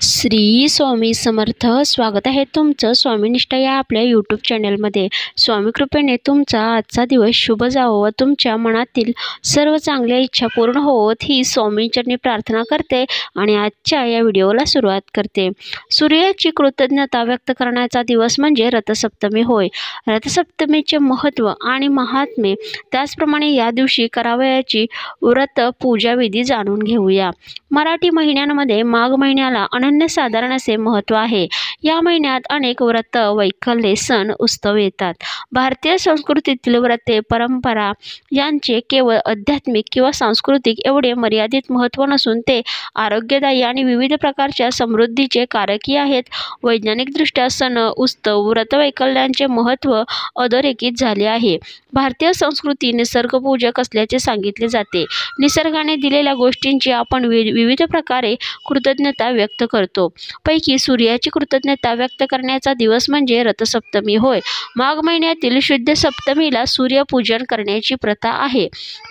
श्री स्वामी समर्थ. स्वागत आहे तुमचं स्वामीनिष्ठा या आपल्या यूट्यूब चॅनलमध्ये. स्वामी कृपेने तुमचा आजचा दिवस शुभ जावो व तुमच्या मनातील सर्व चांगल्या इच्छा पूर्ण होवोत ही स्वामींचरणी प्रार्थना करते आणि आजच्या या व्हिडिओला सुरुवात करते. सूर्याची कृतज्ञता व्यक्त करण्याचा दिवस म्हणजे रथसप्तमी होय. रथसप्तमीचे महत्त्व आणि महात्म्य, त्याचप्रमाणे या दिवशी करावयाची व्रत पूजा विधी जाणून घेऊया. मराठी महिन्यांमध्ये माघ महिन्याला अनन्यसाधारण असे महत्त्व आहे. या महिन्यात अनेक व्रत, वैकल्ये, सण, उत्सव येतात. भारतीय संस्कृतीतील व्रते, परंपरा यांचे केवळ आध्यात्मिक किंवा सांस्कृतिक एवढे मर्यादित महत्त्व नसून ते आरोग्यदायी आणि विविध प्रकारच्या समृद्धीचे कारकही आहेत. वैज्ञानिकदृष्ट्या सण, उत्सव, व्रतवैकल्यांचे महत्त्व अधोरेखित झाले आहे. भारतीय संस्कृती निसर्गपूजक असल्याचे सांगितले जाते. निसर्गाने दिलेल्या गोष्टींची आपण विविध प्रकारे कृतज्ञता व्यक्त करतो. पैकी सूर्याची कृतज्ञता व्यक्त करण्याचा दिवस म्हणजे रथसप्तमी होय. माघ महिन्यातील शुद्ध सप्तमीला सूर्यपूजन करण्याची प्रथा आहे.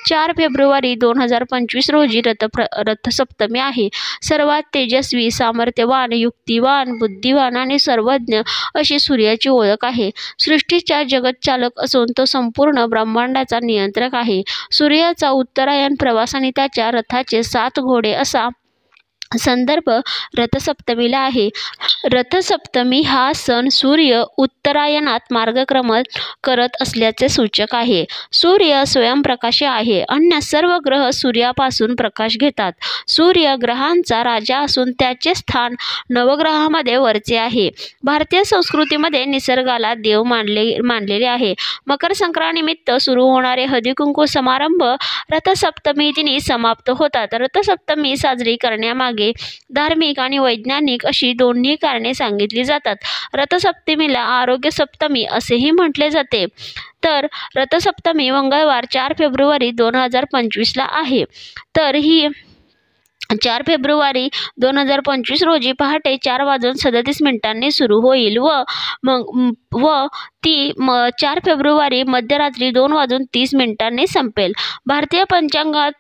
4 फेब्रुवारी 2025 रोजी रथसप्तमी आहे. सर्वात तेजस्वी, सामर्थ्यवान, युक्तिवान, बुद्धिवान आणि सर्वज्ञ अशी सूर्याची ओळख आहे. सृष्टीचा जगतचालक असून तो संपूर्ण ब्रह्मांडाचा नियंत्रक आहे. सूर्याचा उत्तरायण प्रवास आणि त्याच्या रथाचे 7 घोडे असा संदर्भ रथसप्तमीला आहे. रथसप्तमी हा सण सूर्य उत्तरायणात मार्गक्रमण करत असल्याचे सूचक आहे. सूर्य स्वयंप्रकाशी आहे. अन्य सर्व ग्रह सूर्यापासून प्रकाश घेतात. सूर्य ग्रहांचा राजा असून त्याचे स्थान नवग्रहामध्ये वरचे आहे. भारतीय संस्कृतीमध्ये निसर्गाला देव मानलेले आहे. मकर संक्रांतीनिमित्त सुरू होणारे हळदीकुंकू समारंभ रथसप्तमी दिनी समाप्त होतात. रथसप्तमी साजरी करण्यामागे धार्मिक आणि वैज्ञानिक अशी दोन्ही कारणे सांगितली जातात. रथसप्तमीला आरोग्य सप्तमी असेही म्हटले जाते. तर रथसप्तमी मंगळवार 4 फेब्रुवारी 2025 आहे. तर ही 4 फेब्रुवारी 2025 रोजी पहाटे 4:37 सुरू होईल व ती 4 फेब्रुवारी मध्यरात्री 2:30 संपेल. भारतीय पंचांगात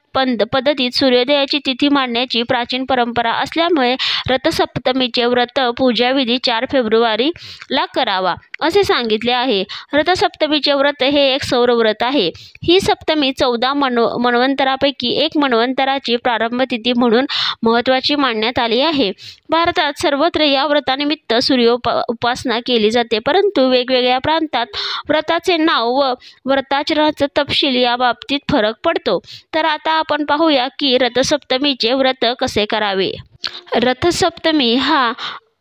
पद्धतीत सूर्योदयाची तिथी मांडण्याची प्राचीन परंपरा असल्यामुळे रथसप्तमीचे व्रत पूजाविधी 4 फेब्रुवारीला करावा असे सांगितले आहे. रथसप्तमीचे व्रत हे एक सौर व्रत आहे. ही सप्तमी 14 मन्वंतरापैकी एक मन्वंतराची प्रारंभतिथी म्हणून महत्त्वाची मानण्यात आली आहे. भारतात सर्वत्र या व्रतानिमित्त सूर्योपासना केली जाते, परंतु वेगवेगळ्या प्रांतात व्रताचे नाव व व्रताचरणाचा तपशील या बाबतीत फरक पडतो. तर आता आपण पाहूया की रथसप्तमीचे व्रत कसे करावे. रथसप्तमी हा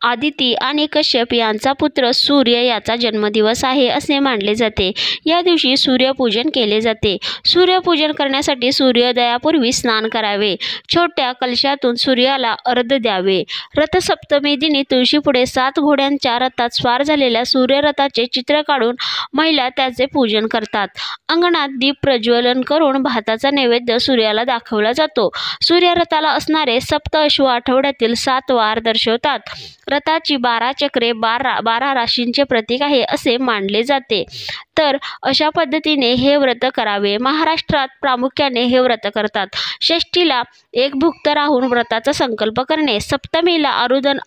आदिती आणि कश्यप यांचा पुत्र सूर्य याचा जन्मदिवस आहे असे मानले जाते. या दिवशी सूर्यपूजन केले जाते. सूर्यपूजन करण्यासाठी सूर्योदयापूर्वी स्नान करावे. छोट्या कलशातून सूर्याला अर्घ्य द्यावे. रथसप्तमी दिनी तुळशीपुढे 7 घोड्यांच्या रथात स्वार झालेल्या सूर्यरथाचे चित्र काढून महिला त्याचे पूजन करतात. अंगणात दीप प्रज्वलन करून भाताचा नैवेद्य सूर्याला दाखवला जातो. सूर्यरथाला असणारे सप्त अश्व आठवड्यातील 7 वार दर्शवतात. रथाची 12 चक्रे 12 राशींचे प्रतीक आहे असे मानले जाते. तर अशा पद्धतीने हे व्रत करावे. महाराष्ट्रात प्रामुख्याने हे व्रत करतात. षष्ठीला एकभुक्त राहून व्रताचा संकल्प करणे. सप्तमीला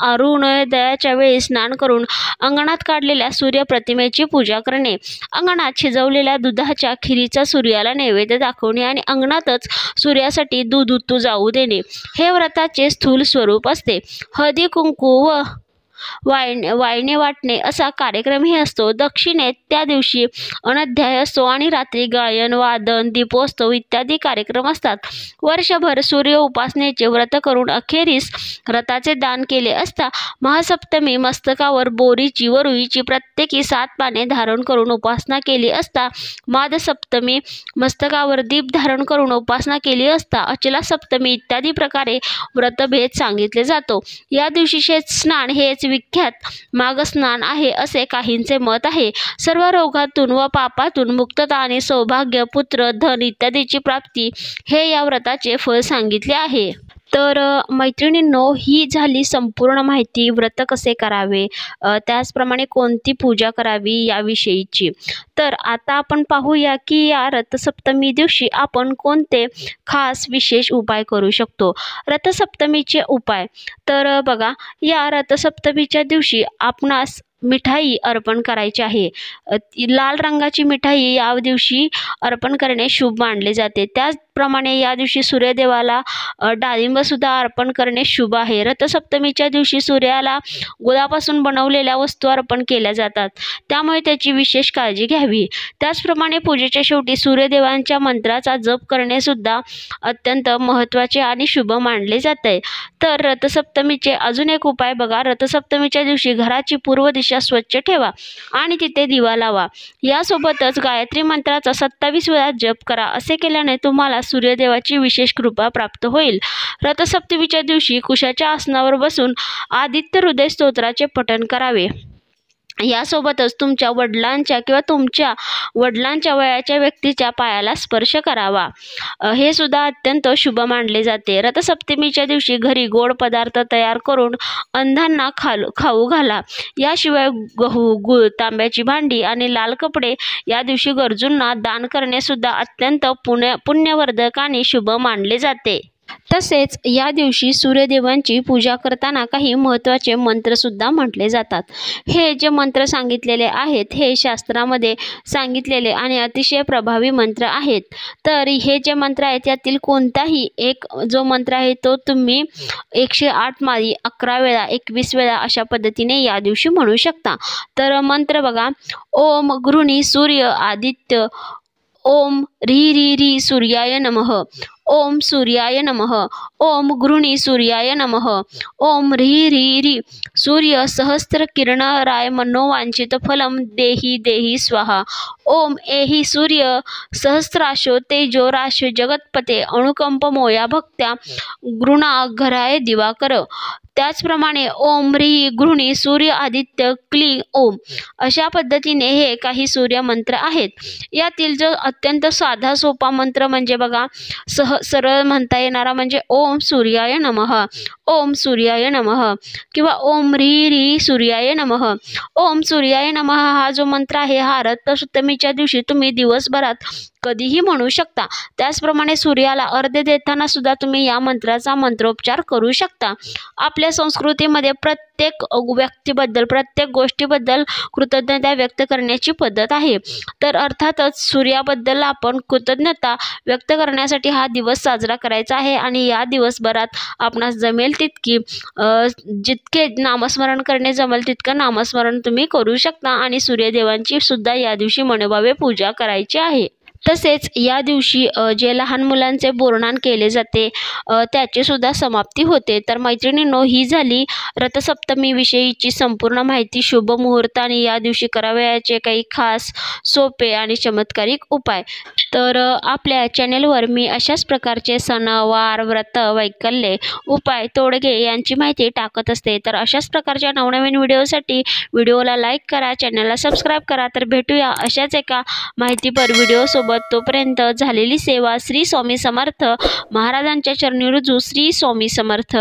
अरुणोदयाच्या वेळी स्नान करून अंगणात काढलेल्या सूर्यप्रतिमेची पूजा करणे. अंगणात शिजवलेल्या दुधाच्या खिरीचा सूर्याला नैवेद्य दाखवणे आणि अंगणातच सूर्यासाठी दूध उतू जाऊ देणे हे व्रताचे स्थूल स्वरूप असते. हळदी कुंकू व वायणे वाटणे असा कार्यक्रमही असतो. दक्षिणेत त्या दिवशी अनध्याय असतो आणि रात्री गायन, वादन, दीपोत्सव इत्यादी कार्यक्रम असतात. वर्षभर सूर्य उपासनेचे व्रत करून अखेरीस रथाचे दान केले असता महासप्तमी मस्तकावर बोरीची व रुईची प्रत्येकी 7 पाने धारण करून उपासना केली असता माद सप्तमी मस्तकावर दीप धारण करून उपासना केली असता अचला सप्तमी इत्यादी प्रकारे व्रतभेद सांगितले जातो. या दिवशी शेतस्नान हेच विख्यात माघस्नान आहे असे काहींचे मत आहे. सर्व रोगातून व पापातून मुक्तता आणि सौभाग्य, पुत्र, धन इत्यादीची प्राप्ती हे या व्रताचे फळ सांगितले आहे. तर मैत्रिणींनो, ही झाली संपूर्ण माहिती व्रत कसे करावे, त्याचप्रमाणे कोणती पूजा करावी याविषयीची. तर आता आपण पाहूया की या रथसप्तमी दिवशी आपण कोणते खास विशेष उपाय करू शकतो. रथसप्तमीचे उपाय तर बघा, या रथसप्तमीच्या दिवशी आपणास मिठाई अर्पण करायची आहे. लाल रंगाची मिठाई या दिवशी अर्पण करणे शुभ मानले जाते. त्याचप्रमाणे या दिवशी सूर्यदेवाला डाळिंबसुद्धा अर्पण करणे शुभ आहे. रथसप्तमीच्या दिवशी सूर्याला गुळापासून बनवलेल्या वस्तू अर्पण केल्या जातात, त्यामुळे त्याची विशेष काळजी घ्यावी. त्याचप्रमाणे पूजेच्या शेवटी सूर्यदेवांच्या मंत्राचा जप करणे सुद्धा अत्यंत महत्त्वाचे आणि शुभ मानले जाते. तर रथसप्तमीचे अजून एक उपाय बघा, रथसप्तमीच्या दिवशी घराची पूर्व दिशा स्वच्छ ठेवा आणि तिथे दिवा लावा. यासोबतच गायत्री मंत्राचा 27 वेळा जप करा. असे केल्याने तुम्हाला सूर्यदेवाची विशेष कृपा प्राप्त होईल. रथसप्तमीच्या दिवशी कुशाच्या आसनावर बसून आदित्य हृदय स्तोत्राचे पठण करावे. यासोबतच तुमच्या वडिलांच्या किंवा तुमच्या वडिलांच्या वयाच्या व्यक्तीच्या पायाला स्पर्श करावा. हे सुद्धा अत्यंत शुभ मानले जाते. रथसप्तमीच्या दिवशी घरी गोड पदार्थ तयार करून अंधांना खाऊ घाला. याशिवाय गहू, गूळ, तांब्याची भांडी आणि लाल कपडे या दिवशी गरजूंना दान करणे सुद्धा अत्यंत पुण्यवर्धक आणि शुभ मानले जाते. तसेच या दिवशी सूर्यदेवांची पूजा करताना काही महत्त्वाचे मंत्रसुद्धा म्हटले जातात. हे जे मंत्र सांगितलेले आहेत हे शास्त्रामध्ये सांगितलेले आणि अतिशय प्रभावी मंत्र आहेत. तर हे जे मंत्र आहेत यातील कोणताही एक जो मंत्र आहे तो तुम्ही 108 माळी 11 वेळा 21 वेळा अशा पद्धतीने या दिवशी म्हणू शकता. तर मंत्र बघा, ओम गृणी सूर्य आदित्य, ओम री री री सूर्याय नमः, ओम सूर्याय नमः, ओम गृणी सूर्याय नमः, ओम री री री सूर्य सहस्त्र किरणराय मनोवांछित फलम देहि देहि स्वाहा, ओम एहि सूर्य सहस्राशो तेजोराशो जगतपते अणुकंप मोया भक्त्या गृणाघराय दिवाकर. त्याचप्रमाणे ओम ह्री गृणी सूर्य आदित्य क्ली ओम अशा पद्धतीने हे काही सूर्य मंत्र आहेत. यातील जो अत्यंत साधा सोपा मंत्र म्हणजे बघा, सरळ म्हणता येणारा म्हणजे ओम सूर्याय नमः, ओम सूर्याय नमः किंवा ओम ह्री ह्री सूर्याय नमः. ओम सूर्याय नमः हा जो मंत्र आहे हा रथसप्तमीच्या दिवशी तुम्ही दिवसभरात कधीही म्हणू शकता. त्याचप्रमाणे सूर्याला अर्घ्य देताना सुद्धा तुम्ही या मंत्राचा मंत्रोच्चार करू शकता. आपल्या संस्कृतीमध्ये प्रत्येक व्यक्तीबद्दल प्रत्येक गोष्टीबद्दल कृतज्ञता व्यक्त करण्याची पद्धत आहे. तर अर्थातच सूर्याबद्दल आपण कृतज्ञता व्यक्त करण्यासाठी हा दिवस साजरा करायचा आहे आणि या दिवसभरात आपणास जमेल तितकी जितके नामस्मरण करणे जमेल तितकं नामस्मरण तुम्ही करू शकता आणि सूर्यदेवांची सुद्धा या दिवशी मनोभावे पूजा करायची आहे. तसेच या दिवशी जे लहान मुलांचे बोरनान केले जाते त्याची सुद्धा समाप्ती होते. तर मैत्रिणींनो, ही झाली रथसप्तमी विषयीची संपूर्ण माहिती. शुभ मुहूर्त आणि या दिवशी करावयाचे काही खास सोपे आणि चमत्कारिक उपाय. तर आपल्या चॅनेलवर मी अशाच प्रकारचे सणवार, व्रत, वैकल्ये, उपाय, तोडगे यांची माहिती टाकत असते. तर अशाच प्रकारच्या नवनवीन व्हिडिओसाठी व्हिडिओला लाईक करा, चॅनलला सबस्क्राईब करा. तर भेटूया अशाच एका माहितीपर व्हिडिओसोबत. तोपर्यंत झालेली सेवा. श्री स्वामी समर्थ. महाराजांच्या चरणी रुजू. श्री स्वामी समर्थ.